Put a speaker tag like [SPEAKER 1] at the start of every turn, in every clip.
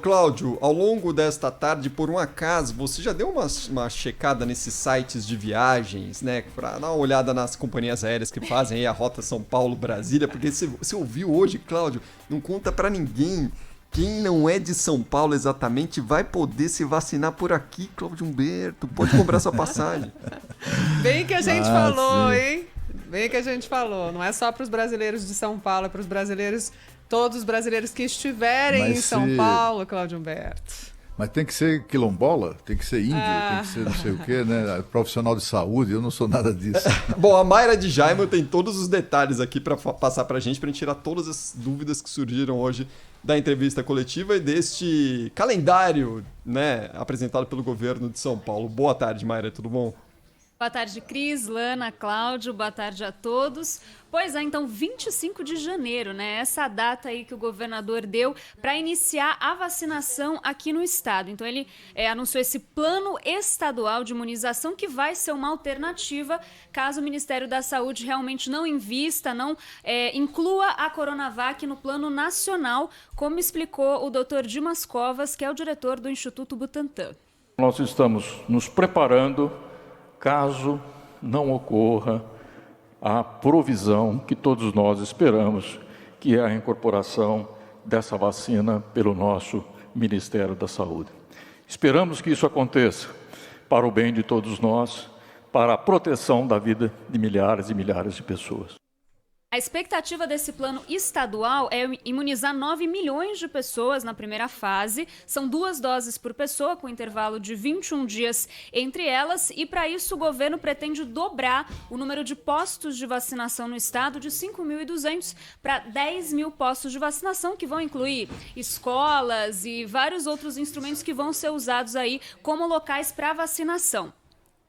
[SPEAKER 1] Cláudio, ao longo desta tarde, por um acaso, você já deu uma checada nesses sites de viagens, né? Pra dar uma olhada nas companhias aéreas que fazem aí a rota São Paulo-Brasília, porque você ouviu hoje, Cláudio, não conta pra ninguém. Quem não é de São Paulo exatamente vai poder se vacinar por aqui, Cláudio Humberto. Pode comprar sua passagem.
[SPEAKER 2] Bem que a gente falou, sim. Hein? Bem que a gente falou. Não é só para os brasileiros de São Paulo, é para os brasileiros, todos os brasileiros que estiverem em São Paulo, Cláudio Humberto.
[SPEAKER 3] Mas tem que ser quilombola, tem que ser índio, tem que ser não sei o quê, né? Profissional de saúde, eu não sou nada disso.
[SPEAKER 1] Bom, a Mayra de Jaime tem todos os detalhes aqui para passar para a gente tirar todas as dúvidas que surgiram hoje da entrevista coletiva e deste calendário, né, apresentado pelo governo de São Paulo. Boa tarde, Mayra, tudo bom?
[SPEAKER 4] Boa tarde, Cris, Lana, Cláudio, boa tarde a todos. Pois é, então 25 de janeiro, né? Essa data aí que o governador deu para iniciar a vacinação aqui no estado. Então ele anunciou esse plano estadual de imunização que vai ser uma alternativa caso o Ministério da Saúde realmente não invista, não inclua a Coronavac no plano nacional, como explicou o Dr. Dimas Covas, que é o diretor do Instituto Butantan.
[SPEAKER 5] Nós estamos nos preparando caso não ocorra a provisão que todos nós esperamos, que é a incorporação dessa vacina pelo nosso Ministério da Saúde. Esperamos que isso aconteça para o bem de todos nós, para a proteção da vida de milhares e milhares de pessoas.
[SPEAKER 4] A expectativa desse plano estadual é imunizar 9 milhões de pessoas na primeira fase. São 2 doses por pessoa, com intervalo de 21 dias entre elas. E, para isso, o governo pretende dobrar o número de postos de vacinação no estado de 5.200 para 10 mil postos de vacinação, que vão incluir escolas e vários outros instrumentos que vão ser usados aí como locais para vacinação.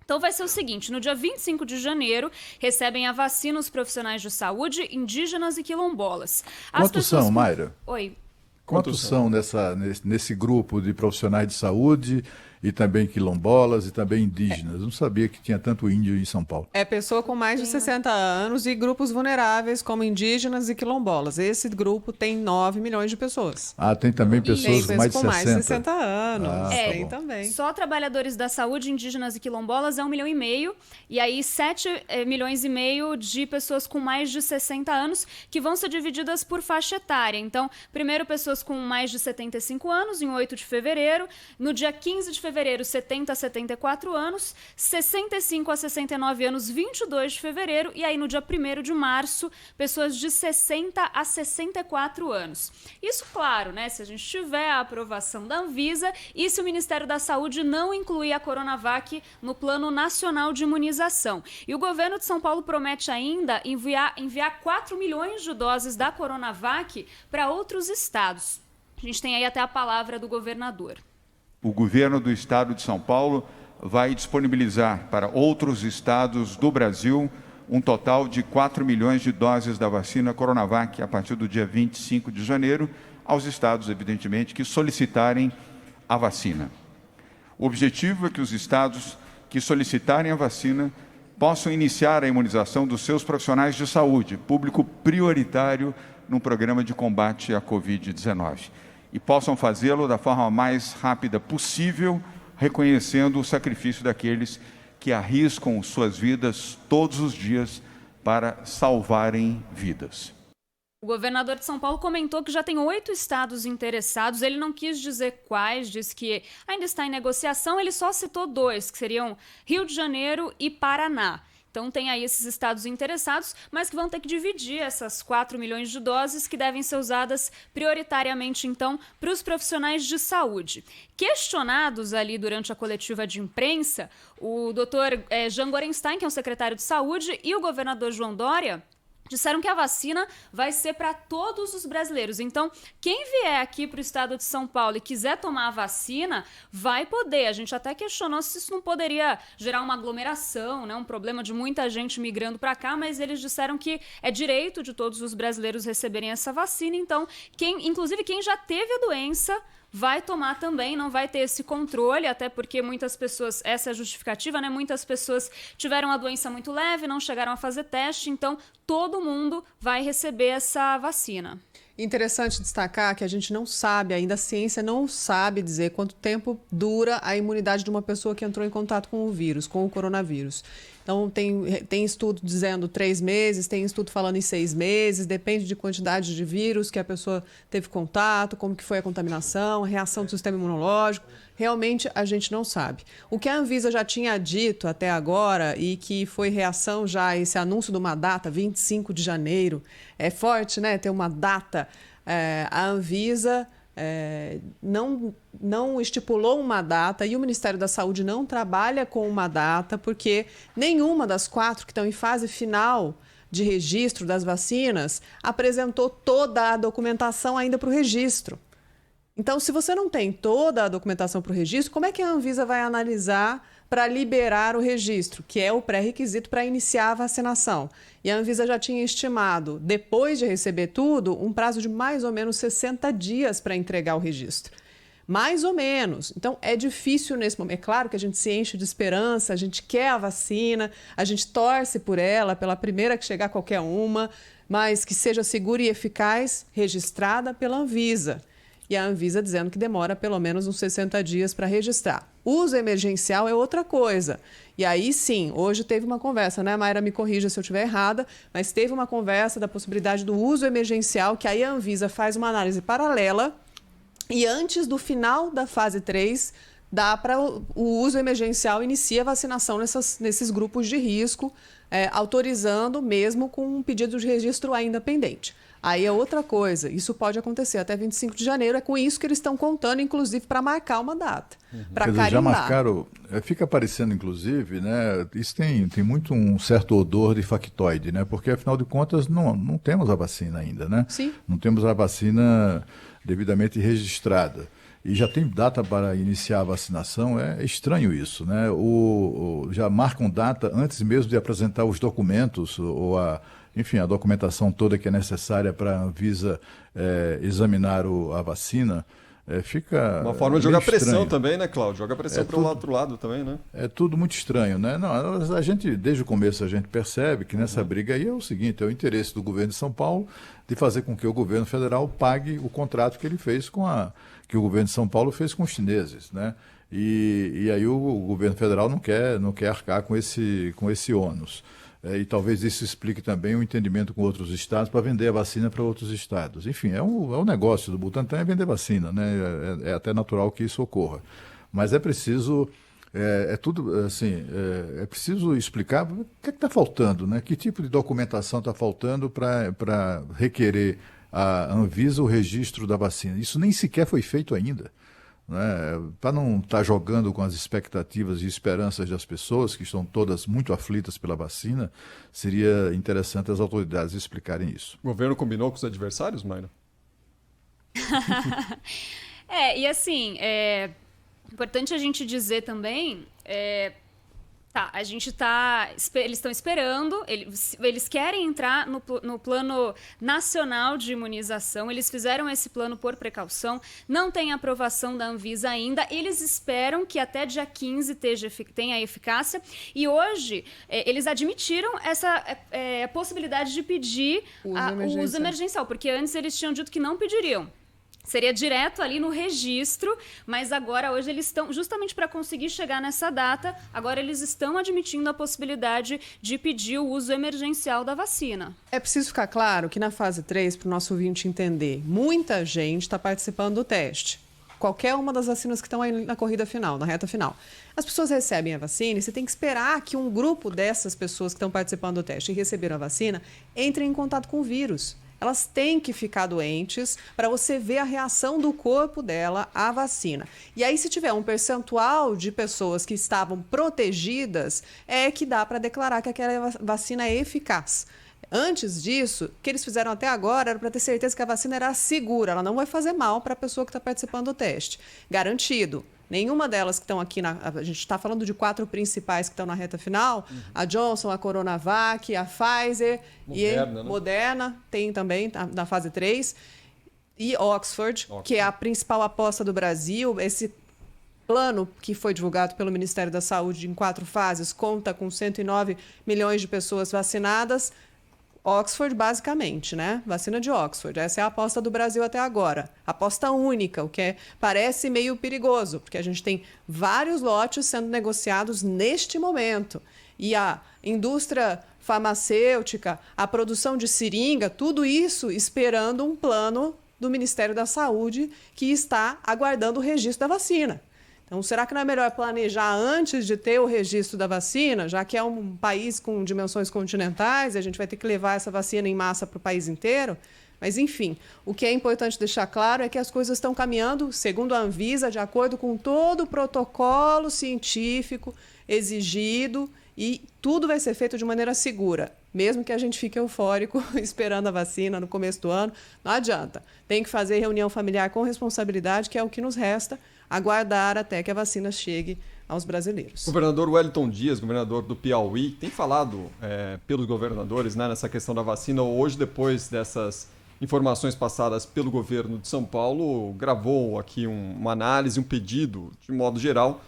[SPEAKER 4] Então vai ser o seguinte, no dia 25 de janeiro, recebem a vacina os profissionais de saúde, indígenas e quilombolas.
[SPEAKER 3] Quantos são, Mayra?
[SPEAKER 4] Oi.
[SPEAKER 3] Quantos são nesse grupo de profissionais de saúde e também quilombolas e também indígenas? Eu não sabia que tinha tanto índio em São Paulo.
[SPEAKER 2] É pessoa com mais de 60 anos e grupos vulneráveis como indígenas e quilombolas. Esse grupo tem 9 milhões de pessoas.
[SPEAKER 3] Ah, tem também pessoas
[SPEAKER 2] com
[SPEAKER 3] mais de 60.
[SPEAKER 2] mais de 60 anos.
[SPEAKER 3] Tem
[SPEAKER 2] tá também.
[SPEAKER 4] Só trabalhadores da saúde, indígenas e quilombolas é 1,5 milhão. E aí 7,5 milhões de pessoas com mais de 60 anos que vão ser divididas por faixa etária. Então, primeiro pessoas com mais de 75 anos, em 8 de fevereiro. No dia 15 de fevereiro, 70 a 74 anos. 65 a 69 anos, 22 de fevereiro. E aí, no dia 1º de março, pessoas de 60 a 64 anos. Isso, claro, né? Se a gente tiver a aprovação da Anvisa e se o Ministério da Saúde não incluir a Coronavac no Plano Nacional de Imunização. E o governo de São Paulo promete ainda enviar 4 milhões de doses da Coronavac para outros estados. A gente tem aí até a palavra do governador.
[SPEAKER 6] O governo do estado de São Paulo vai disponibilizar para outros estados do Brasil um total de 4 milhões de doses da vacina Coronavac a partir do dia 25 de janeiro, aos estados, evidentemente, que solicitarem a vacina. O objetivo é que os estados que solicitarem a vacina possam iniciar a imunização dos seus profissionais de saúde, público prioritário no programa de combate à Covid-19, e possam fazê-lo da forma mais rápida possível, reconhecendo o sacrifício daqueles que arriscam suas vidas todos os dias para salvarem vidas.
[SPEAKER 4] O governador de São Paulo comentou que já tem 8 estados interessados. Ele não quis dizer quais, disse que ainda está em negociação. Ele só citou 2, que seriam Rio de Janeiro e Paraná. Então tem aí esses estados interessados, mas que vão ter que dividir essas 4 milhões de doses que devem ser usadas prioritariamente, então, para os profissionais de saúde. Questionados ali durante a coletiva de imprensa, o doutor Jean Gorenstein, que é o secretário de saúde, e o governador João Dória disseram que a vacina vai ser para todos os brasileiros. Então, quem vier aqui para o estado de São Paulo e quiser tomar a vacina, vai poder. A gente até questionou se isso não poderia gerar uma aglomeração, né? Um problema de muita gente migrando para cá, mas eles disseram que é direito de todos os brasileiros receberem essa vacina. Então, inclusive quem já teve a doença vai tomar também, não vai ter esse controle, até porque muitas pessoas, essa é a justificativa, né? Muitas pessoas tiveram a doença muito leve, não chegaram a fazer teste, então todo mundo vai receber essa vacina.
[SPEAKER 2] Interessante destacar que a gente não sabe, ainda a ciência não sabe dizer quanto tempo dura a imunidade de uma pessoa que entrou em contato com o vírus, com o coronavírus. Então, tem estudo dizendo 3 meses, tem estudo falando em 6 meses, depende de quantidade de vírus que a pessoa teve contato, como que foi a contaminação, a reação do sistema imunológico. Realmente, a gente não sabe. O que a Anvisa já tinha dito até agora e que foi reação já a esse anúncio de uma data, 25 de janeiro, é forte, né? Ter uma data. A Anvisa não estipulou uma data e o Ministério da Saúde não trabalha com uma data porque nenhuma das 4 que estão em fase final de registro das vacinas apresentou toda a documentação ainda para o registro. Então, se você não tem toda a documentação para o registro, como é que a Anvisa vai analisar para liberar o registro, que é o pré-requisito para iniciar a vacinação? E a Anvisa já tinha estimado, depois de receber tudo, um prazo de mais ou menos 60 dias para entregar o registro. Mais ou menos. Então, é difícil nesse momento. É claro que a gente se enche de esperança, a gente quer a vacina, a gente torce por ela, pela primeira que chegar qualquer uma, mas que seja segura e eficaz, registrada pela Anvisa. E a Anvisa dizendo que demora pelo menos uns 60 dias para registrar. Uso emergencial é outra coisa. E aí sim, hoje teve uma conversa, né? Mayra, me corrija se eu estiver errada, mas teve uma conversa da possibilidade do uso emergencial, que aí a Anvisa faz uma análise paralela e antes do final da fase 3, dá para o uso emergencial inicia a vacinação nesses grupos de risco, autorizando mesmo com um pedido de registro ainda pendente. Aí é outra coisa, isso pode acontecer até 25 de janeiro, é com isso que eles estão contando, inclusive, para marcar uma data, para carimbar.
[SPEAKER 3] Já marcaram, fica parecendo, inclusive, né, isso tem muito um certo odor de factoide, né, porque, afinal de contas, não temos a vacina ainda, né?
[SPEAKER 2] Sim.
[SPEAKER 3] Não temos a vacina devidamente registrada. E já tem data para iniciar a vacinação, é estranho isso, né? Já marcam data antes mesmo de apresentar os documentos ou enfim, a documentação toda que é necessária para a Anvisa examinar a vacina. Fica
[SPEAKER 1] uma forma de jogar pressão
[SPEAKER 3] estranho
[SPEAKER 1] também, né, Cláudio? Joga pressão para o outro lado também, né?
[SPEAKER 3] É tudo muito estranho, né? Não, a gente, desde o começo, a gente percebe que nessa briga aí é o seguinte, é o interesse do governo de São Paulo de fazer com que o governo federal pague o contrato que ele fez que o governo de São Paulo fez com os chineses, né? E aí o governo federal não quer arcar com esse ônus. E talvez isso explique também o entendimento com outros estados para vender a vacina para outros estados. Enfim, é um negócio do Butantan vender vacina, né? É até natural que isso ocorra. Mas é preciso, tudo assim, é preciso explicar o que está faltando, né? Que tipo de documentação está faltando para requerer a Anvisa o registro da vacina. Isso nem sequer foi feito ainda. Né? Para não estar jogando com as expectativas e esperanças das pessoas, que estão todas muito aflitas pela vacina, seria interessante as autoridades explicarem isso.
[SPEAKER 1] O governo combinou com os adversários, Mayra?
[SPEAKER 4] E assim, importante a gente dizer também... eles estão esperando, eles querem entrar no plano nacional de imunização, eles fizeram esse plano por precaução, não tem aprovação da Anvisa ainda, eles esperam que até dia 15 tenha eficácia, e hoje eles admitiram essa possibilidade de pedir o uso emergencial, porque antes eles tinham dito que não pediriam. Seria direto ali no registro, mas agora, hoje, eles estão, justamente para conseguir chegar nessa data, agora eles estão admitindo a possibilidade de pedir o uso emergencial da vacina.
[SPEAKER 2] É preciso ficar claro que na fase 3, para o nosso ouvinte entender, muita gente está participando do teste. Qualquer uma das vacinas que estão aí na corrida final, na reta final. As pessoas recebem a vacina e você tem que esperar que um grupo dessas pessoas que estão participando do teste e receberam a vacina entrem em contato com o vírus. Elas têm que ficar doentes para você ver a reação do corpo dela à vacina. E aí, se tiver um percentual de pessoas que estavam protegidas, é que dá para declarar que aquela vacina é eficaz. Antes disso, o que eles fizeram até agora era para ter certeza que a vacina era segura, ela não vai fazer mal para a pessoa que está participando do teste. Garantido. Nenhuma delas que estão aqui, a gente está falando de 4 principais que estão na reta final, a Johnson, a Coronavac, a Pfizer
[SPEAKER 1] Moderna,
[SPEAKER 2] e Moderna, tem também na fase 3, e Oxford, que é a principal aposta do Brasil. Esse plano que foi divulgado pelo Ministério da Saúde em 4 fases conta com 109 milhões de pessoas vacinadas. Oxford, basicamente, né? Vacina de Oxford. Essa é a aposta do Brasil até agora. Aposta única, o que parece meio perigoso, porque a gente tem vários lotes sendo negociados neste momento. E a indústria farmacêutica, a produção de seringa, tudo isso esperando um plano do Ministério da Saúde que está aguardando o registro da vacina. Então, será que não é melhor planejar antes de ter o registro da vacina, já que é um país com dimensões continentais, a gente vai ter que levar essa vacina em massa para o país inteiro? Mas, enfim, o que é importante deixar claro é que as coisas estão caminhando, segundo a Anvisa, de acordo com todo o protocolo científico exigido, e tudo vai ser feito de maneira segura. Mesmo que a gente fique eufórico esperando a vacina no começo do ano, não adianta. Tem que fazer reunião familiar com responsabilidade, que é o que nos resta, aguardar até que a vacina chegue aos brasileiros.
[SPEAKER 1] O governador Wellington Dias, governador do Piauí, tem falado pelos governadores, né, nessa questão da vacina. Hoje, depois dessas informações passadas pelo governo de São Paulo, gravou aqui uma análise, um pedido, de modo geral,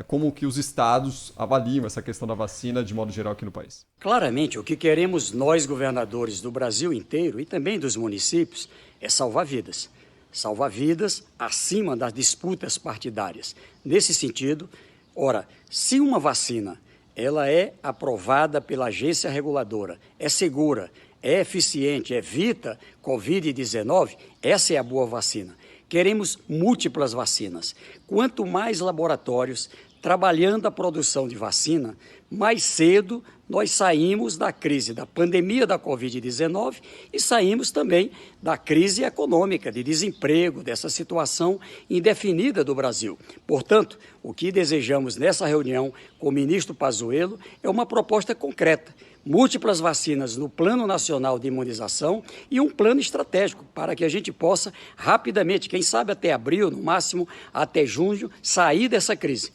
[SPEAKER 1] como que os estados avaliam essa questão da vacina de modo geral aqui no país.
[SPEAKER 7] Claramente, o que queremos nós, governadores do Brasil inteiro e também dos municípios, é salvar vidas. Salvar vidas acima das disputas partidárias. Nesse sentido, ora, se uma vacina ela é aprovada pela agência reguladora, é segura, é eficiente, evita Covid-19, essa é a boa vacina. Queremos múltiplas vacinas. Quanto mais laboratórios trabalhando a produção de vacina, mais cedo nós saímos da crise da pandemia da Covid-19 e saímos também da crise econômica, de desemprego, dessa situação indefinida do Brasil. Portanto, o que desejamos nessa reunião com o ministro Pazuello é uma proposta concreta, múltiplas vacinas no Plano Nacional de Imunização e um plano estratégico para que a gente possa rapidamente, quem sabe até abril, no máximo até junho, sair dessa crise.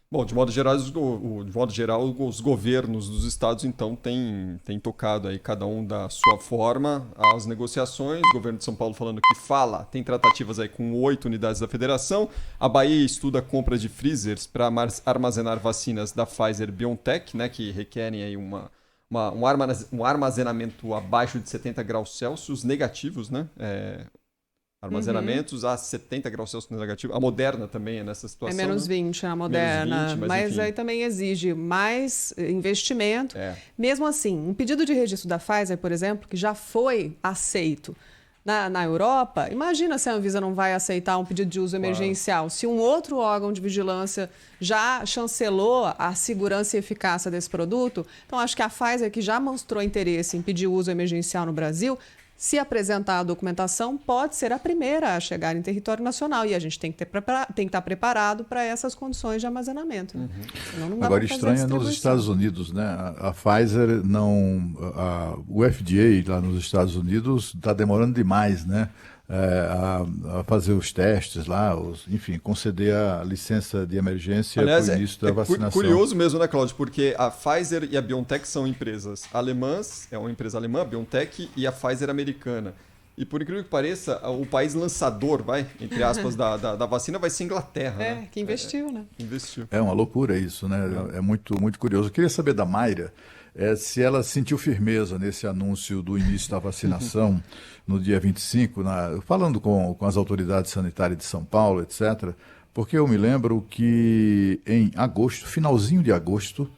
[SPEAKER 1] Bom, de modo geral, os governos dos estados, então, têm tocado aí, cada um da sua forma, as negociações. O governo de São Paulo falando que tem tratativas aí com 8 unidades da federação. A Bahia estuda a compra de freezers para armazenar vacinas da Pfizer-BioNTech, né, que requerem aí um armazenamento abaixo de 70 graus Celsius negativos, né? Armazenamentos a 70 graus Celsius negativo. A Moderna também é nessa situação.
[SPEAKER 2] É menos 20 a Moderna,
[SPEAKER 1] menos 20,
[SPEAKER 2] mas aí também exige mais investimento. Mesmo assim, um pedido de registro da Pfizer, por exemplo, que já foi aceito na Europa, imagina se a Anvisa não vai aceitar um pedido de uso emergencial. Se um outro órgão de vigilância já chancelou a segurança e eficácia desse produto, então acho que a Pfizer, que já mostrou interesse em pedir uso emergencial no Brasil, se apresentar a documentação, pode ser a primeira a chegar em território nacional. E a gente tem que estar preparado para essas condições de armazenamento. Né? Senão não dá.
[SPEAKER 3] Agora, estranho é nos Estados Unidos, né? A Pfizer não... o FDA lá nos Estados Unidos está demorando demais, né? A fazer os testes lá, enfim, conceder a licença de emergência para o início da vacinação.
[SPEAKER 1] Curioso mesmo, né, Cláudio? Porque a Pfizer e a BioNTech são empresas alemãs, é uma empresa alemã, a BioNTech, e a Pfizer americana. E por incrível que pareça, o país lançador, entre aspas, da vacina vai ser a Inglaterra. Né?
[SPEAKER 2] Que investiu, né?
[SPEAKER 1] Investiu.
[SPEAKER 3] É uma loucura isso, né? É muito, muito curioso. Eu queria saber da Mayra se ela sentiu firmeza nesse anúncio do início da vacinação no dia 25, falando com as autoridades sanitárias de São Paulo, etc., porque eu me lembro que em agosto, finalzinho de agosto,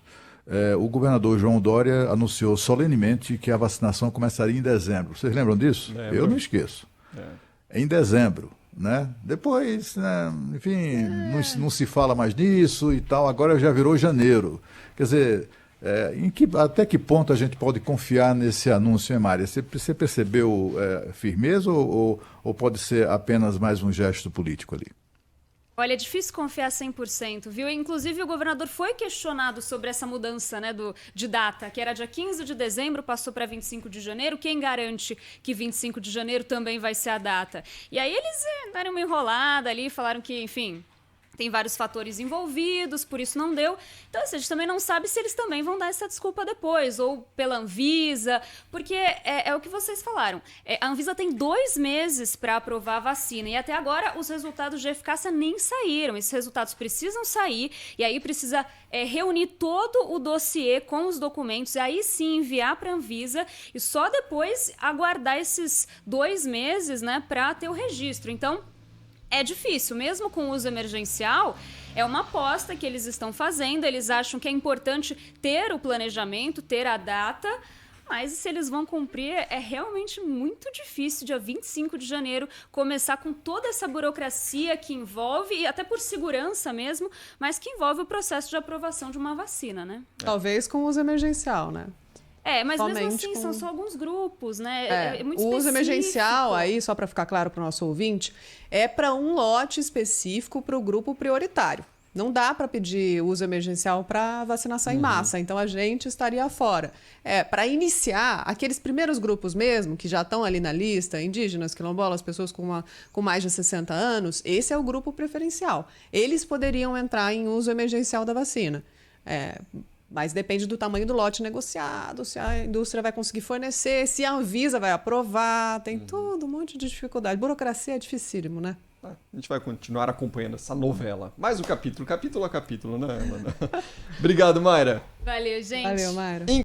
[SPEAKER 3] o governador João Dória anunciou solenemente que a vacinação começaria em dezembro. Vocês lembram disso? Eu não esqueço. Em dezembro. Né? Depois, né, enfim, não se fala mais disso e tal, agora já virou janeiro. Quer dizer, até que ponto a gente pode confiar nesse anúncio, hein, Mária? Você percebeu firmeza ou pode ser apenas mais um gesto político ali?
[SPEAKER 4] Olha, é difícil confiar 100%, viu? Inclusive, o governador foi questionado sobre essa mudança, né, de data, que era dia 15 de dezembro, passou para 25 de janeiro. Quem garante que 25 de janeiro também vai ser a data? E aí eles deram uma enrolada ali, falaram que, enfim, tem vários fatores envolvidos, por isso não deu. Então, assim, a gente também não sabe se eles também vão dar essa desculpa depois, ou pela Anvisa, porque é o que vocês falaram. A Anvisa tem 2 meses para aprovar a vacina, e até agora os resultados de eficácia nem saíram. Esses resultados precisam sair, e aí precisa reunir todo o dossiê com os documentos, e aí sim enviar para a Anvisa, e só depois aguardar esses 2 meses, né, para ter o registro. Então, é difícil, mesmo com o uso emergencial, é uma aposta que eles estão fazendo, eles acham que é importante ter o planejamento, ter a data, mas se eles vão cumprir, é realmente muito difícil, dia 25 de janeiro, começar com toda essa burocracia que envolve, e até por segurança mesmo, mas que envolve o processo de aprovação de uma vacina, né?
[SPEAKER 2] Talvez com o uso emergencial, né?
[SPEAKER 4] Mas
[SPEAKER 2] somente
[SPEAKER 4] mesmo assim,
[SPEAKER 2] com...
[SPEAKER 4] são só alguns grupos, né? É muito
[SPEAKER 2] o uso
[SPEAKER 4] específico.
[SPEAKER 2] emergencial, aí, só para ficar claro para o nosso ouvinte, é para um lote específico para o grupo prioritário. Não dá para pedir uso emergencial para vacinação em massa, então a gente estaria fora. Para iniciar, aqueles primeiros grupos mesmo, que já estão ali na lista, indígenas, quilombolas, pessoas com mais de 60 anos, esse é o grupo preferencial. Eles poderiam entrar em uso emergencial da vacina. Mas depende do tamanho do lote negociado, se a indústria vai conseguir fornecer, se a Anvisa vai aprovar, tem tudo, um monte de dificuldade. Burocracia é dificílimo, né?
[SPEAKER 1] A gente vai continuar acompanhando essa novela. Mais um capítulo a capítulo, né, Amanda? Obrigado, Mayra.
[SPEAKER 4] Valeu, gente.
[SPEAKER 2] Valeu, Mayra.